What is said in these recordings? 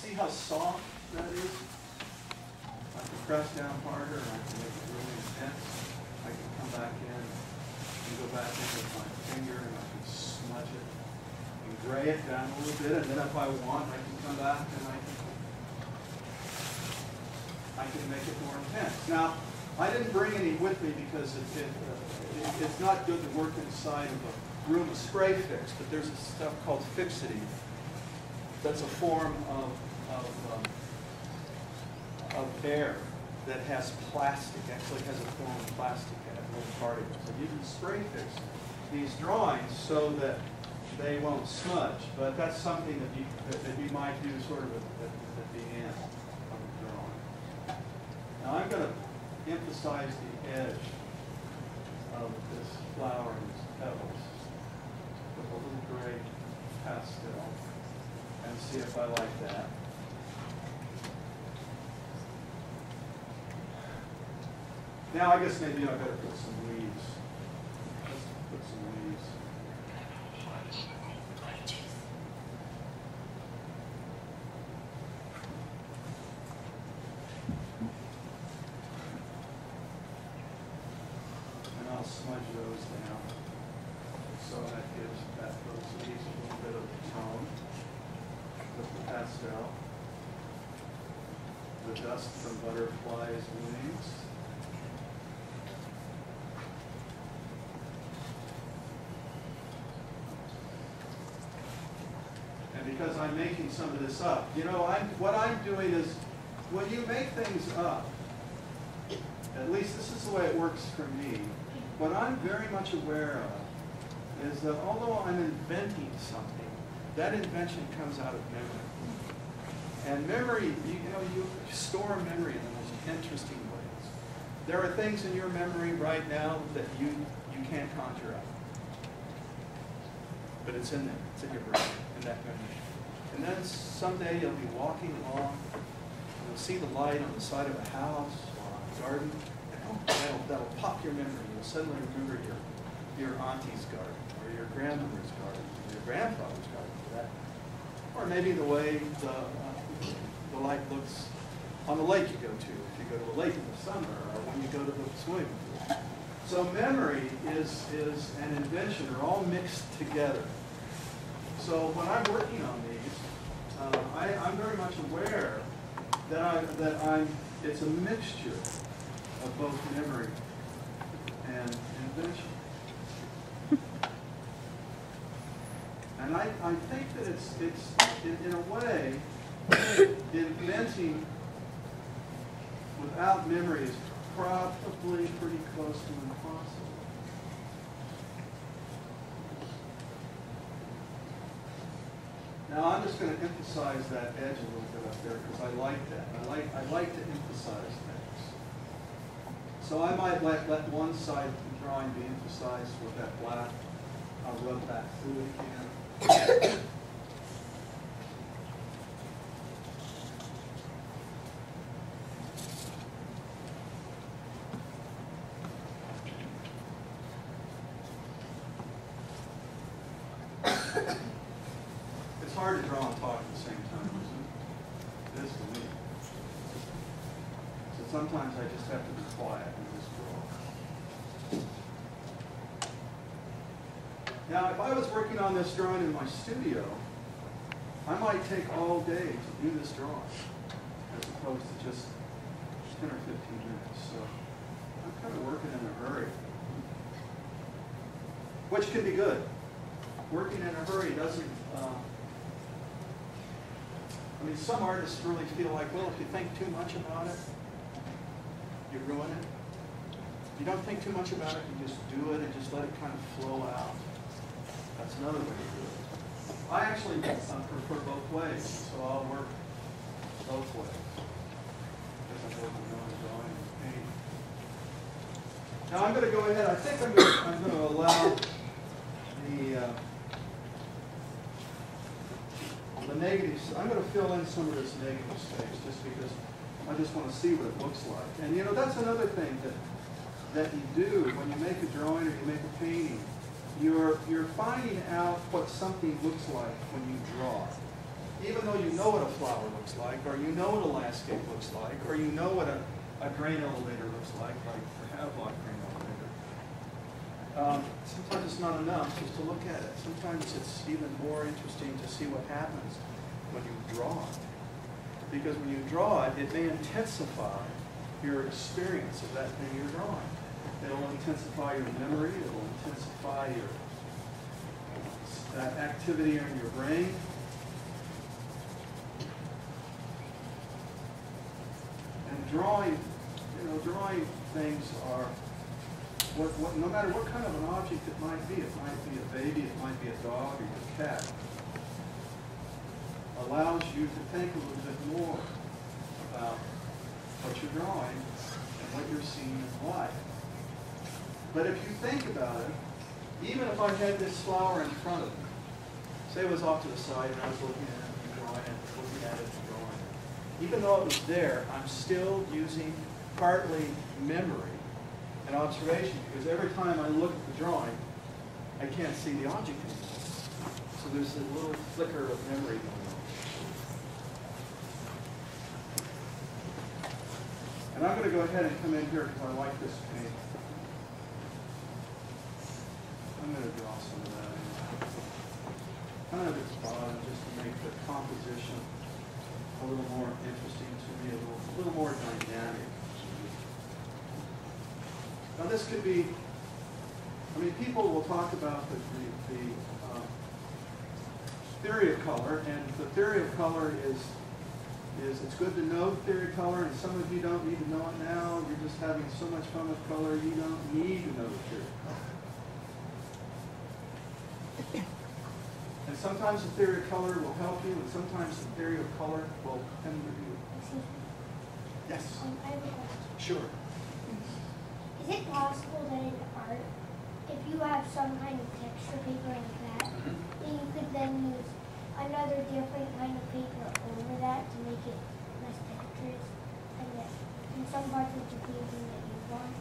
See how soft that is? I can press down harder and I can make it really intense. I can come back in and go back in with my finger and I can smudge it and gray it down a little bit, and then if I want, I can come back and I can make it more intense. Now, I didn't bring any with me because it's not good to work inside of a room of spray fix, but there's a stuff called fixity. That's a form of air that has plastic, actually has a form of plastic in it, little particles. And you can spray fix these drawings so that they won't smudge, but that's something that you might do sort of at the end of the drawing. Now I'm going to emphasize the edge of this flower and its petals with a little gray pastel and see if I like that. Now I guess maybe I better put some leaves. Let's put some leaves. And I'll smudge those down. So that gives those leaves a little bit of tone with the pastel. The dust from butterflies' wings. Because I'm making some of this up. You know, what I'm doing is, when you make things up, at least this is the way it works for me, what I'm very much aware of is that although I'm inventing something, that invention comes out of memory. And memory, you store memory in the most interesting ways. There are things in your memory right now that you can't conjure up. But it's in there, it's in your brain, in that memory. And then someday you'll be walking along, and you'll see the light on the side of a house or on a garden, and that'll pop your memory. You'll suddenly remember your auntie's garden, or your grandmother's garden, or your grandfather's garden, for that. Or maybe the way the light looks on the lake you go to, if you go to a lake in the summer, or when you go to the swimming pool. So memory is an invention, are all mixed together. So when I'm working on these, I'm very much aware that it's a mixture of both memory and invention. And I think that it's in a way, inventing without memory is probably pretty close to impossible. Now I'm just going to emphasize that edge a little bit up there because I like that. I like to emphasize things. So I might let one side of the drawing be emphasized with that black. I'll rub that through it again. It's hard to draw and talk at the same time, isn't it? It is for me. So sometimes I just have to be quiet and just draw. Now, if I was working on this drawing in my studio, I might take all day to do this drawing, as opposed to just 10 or 15 minutes. So I'm kind of working in a hurry, which can be good. Working in a hurry doesn't, I mean, some artists really feel like, well, if you think too much about it, you ruin it. You don't think too much about it, you just do it and just let it kind of flow out. That's another way to do it. I actually prefer both ways, so I'll work both ways. Because I'm working on drawing and painting. Now I'm going to go ahead, I think I'm going to allow the negatives. I'm going to fill in some of this negative space just because I just want to see what it looks like. And you know, that's another thing that you do when you make a drawing or you make a painting. You're finding out what something looks like when you draw. even though you know what a flower looks like, or you know what a landscape looks like, or you know what a grain elevator looks like the Havelock grain elevator, sometimes it's not enough just to look at it. Sometimes it's even more interesting to see what happens when you draw it. Because when you draw it, it may intensify your experience of that thing you're drawing. It'll intensify your memory, it'll intensify your that activity in your brain. And drawing things are, no matter what kind of an object it might be a baby, it might be a dog or a cat, allows you to think a little bit more about what you're drawing and what you're seeing in life. But if you think about it, even if I had this flower in front of me, say it was off to the side and I was looking at it and drawing it, looking at it and drawing it, even though it was there, I'm still using partly memory and observation, because every time I look at the drawing, I can't see the object anymore. So there's a little flicker of memory going on. And I'm going to go ahead and come in here because I like this paint. I'm going to draw some of that in. Kind of its bottom, just to make the composition a little more interesting to me, a little more dynamic. Now this could be, I mean, people will talk about the theory of color, and the theory of color is it's good to know theory of color, and some of you don't need to know it now. You're just having so much fun with color, you don't need to know the theory of color. And sometimes the theory of color will help you, and sometimes the theory of color will hinder you. Yes? I have a question. Sure. Is it possible that in art, if you have some kind of texture paper like that, then you could then use another different kind of paper over that to make it less textures? And that in some parts of the painting that you want,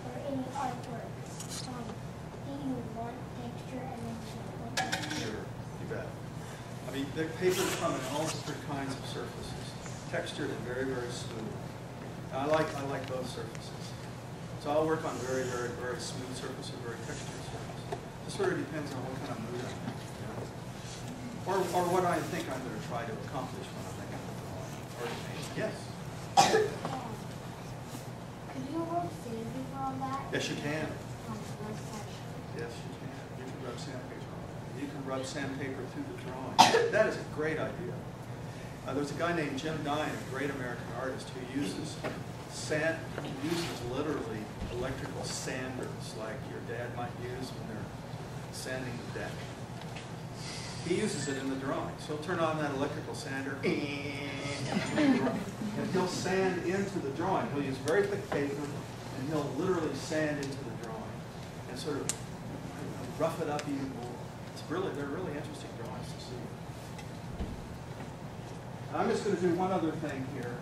or any artwork, do you want texture and then you don't want texture? Sure, you bet. I mean, the papers come in all different kinds of surfaces, textured and very, very smooth. I like both surfaces. So I'll work on very, very, very smooth surfaces, very textured surfaces. It sort of depends on what kind of mood I'm in, you know? Or what I think I'm going to try to accomplish when I'm making a drawing or a painting. Yes? Could you rub sandpaper on that? Yes, you can. Yes, Yes, you can. You can rub sandpaper on it. You can rub sandpaper through the drawing. That is a great idea. There's a guy named Jim Dine, a great American artist, who uses literally electrical sanders like your dad might use when they're sanding the deck. He uses it in the drawing. So he'll turn on that electrical sander and he'll sand into the drawing. He'll use very thick paper and he'll literally sand into the drawing and sort of rough it up even more. They're really interesting drawings to see. I'm just going to do one other thing here.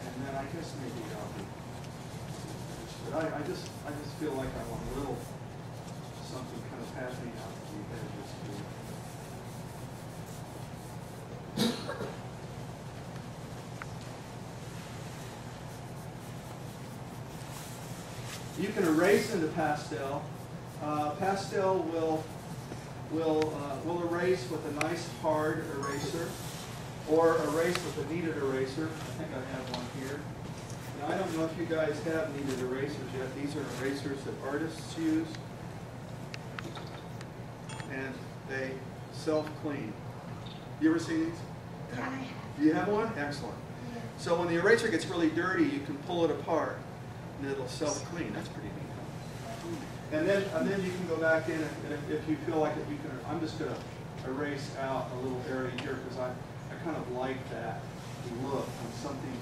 And then I guess maybe I'll be. But I just feel like I want a little something kind of happening out the edges too. You can erase into pastel. Pastel will erase with a nice hard eraser, or erase with a kneaded eraser. I think I have one here. Now, I don't know if you guys have kneaded erasers yet. These are erasers that artists use, and they self-clean. You ever seen these? Yeah, I have. You have one? Excellent. Yeah. So when the eraser gets really dirty, you can pull it apart, and it'll self-clean. That's pretty neat. And then you can go back in, and if you feel like it, you can. I'm just going to erase out a little area here because I kind of like that look when something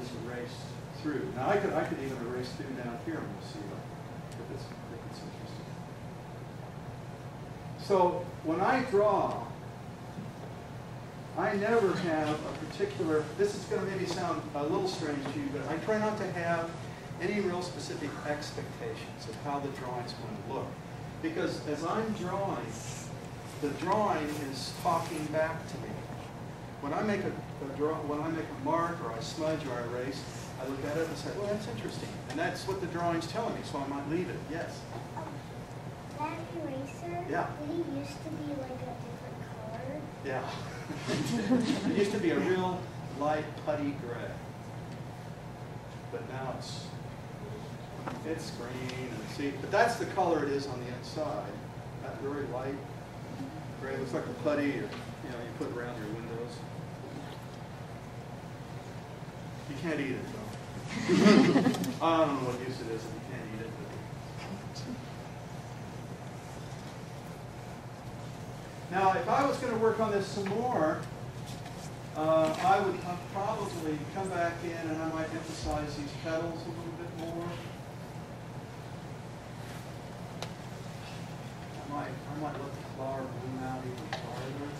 is erased through. Now I could even erase through down here, and we'll see if it's interesting. So when I draw, I never have a particular. This is going to maybe sound a little strange to you, but I try not to have any real specific expectations of how the drawing's going to look. Because as I'm drawing, the drawing is talking back to me. When I make a mark or I smudge or I erase, I look at it and say, well, that's interesting. And that's what the drawing's telling me, so I might leave it. Yes? That eraser, yeah. Did it used to be like a different color? Yeah. It used to be a real light putty gray. But now it's green. And see, but that's the color it is on the inside. That very light gray. Looks like a putty, or you put around your windows. You can't eat it though. I don't know what use it is if you can't eat it. Now, if I was going to work on this some more, I would probably come back in and I might emphasize these petals a little bit more. I might let the flower bloom out even farther.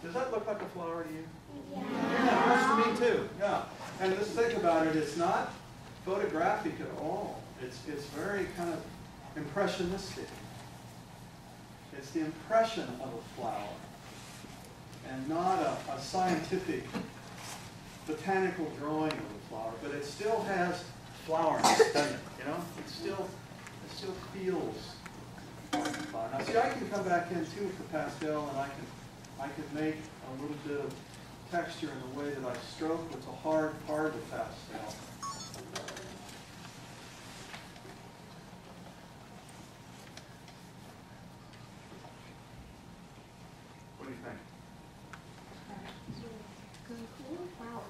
Does that look like a flower to you? Yeah. Yeah, it does to me too. Yeah. And let's think about it. It's not photographic at all. It's very kind of impressionistic. It's the impression of a flower, and not a scientific botanical drawing of a flower. But it still has flowerness, doesn't it? It still feels like a flower. Now, see, I can come back in too with the pastel, and I can make a little bit of texture in the way that I stroke what's a hard part of the pastel. What do you think? Wow.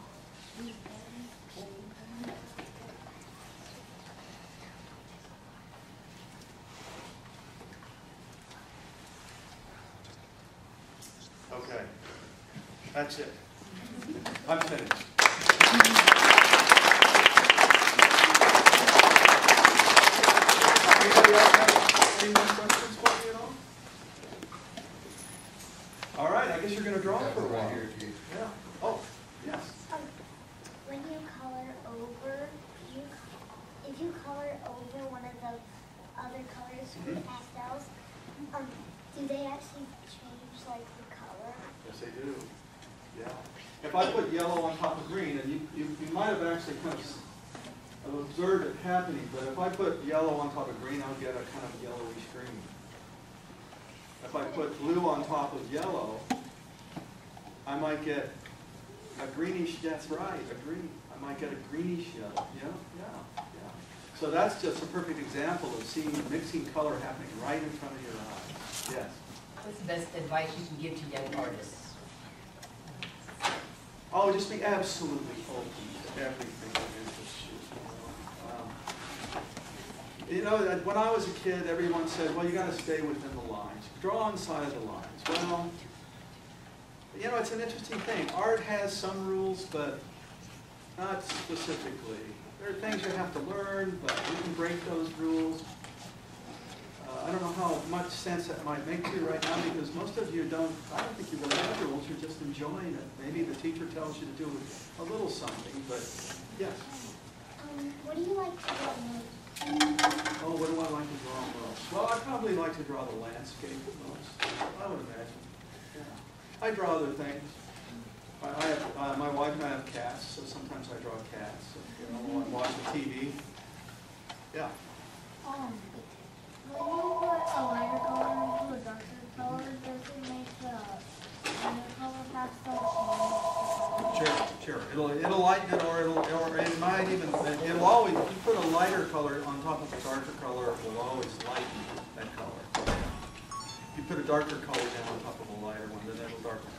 Okay, that's it. I'm finished. Anybody else have any more questions for me at all? All right, I guess you're going to draw for a while. Yeah. Oh, yes. When you color over, if you color over one of the other colors with pastels, do they actually change like the color? Yes, they do. Yeah. If I put yellow on top of green, and you might have actually kind of observed it happening, but if I put yellow on top of green, I'll get a kind of yellowish green. If I put blue on top of yellow, I might get a greenish, that's right, a green. I might get a greenish yellow. Yeah. So that's just a perfect example of seeing mixing color happening right in front of your eyes. Yes? What's the best advice you can give to young artists? Oh, just be absolutely open to everything that interests you. When I was a kid, everyone said, well, you got to stay within the lines. Draw inside the lines. Well, it's an interesting thing. Art has some rules, but not specifically. There are things you have to learn, but you can break those rules. I don't know how much sense that might make to you right now, because most of you I don't think you really have rules, you're just enjoying it. Maybe the teacher tells you to do a little something, but yes. What do you like to draw most? Oh, what do I like to draw most? Well, I probably like to draw the landscape most, I would imagine. Yeah. I draw other things. My wife and I have cats, so sometimes I draw cats. When I'm watching TV. Yeah. When you put a lighter color into a darker color, does it make the color pastel change? Sure. It'll lighten it, or it might even, it'll always, if you put a lighter color on top of a darker color, it will always lighten that color. If you put a darker color down on top of a lighter one, then it'll darken it.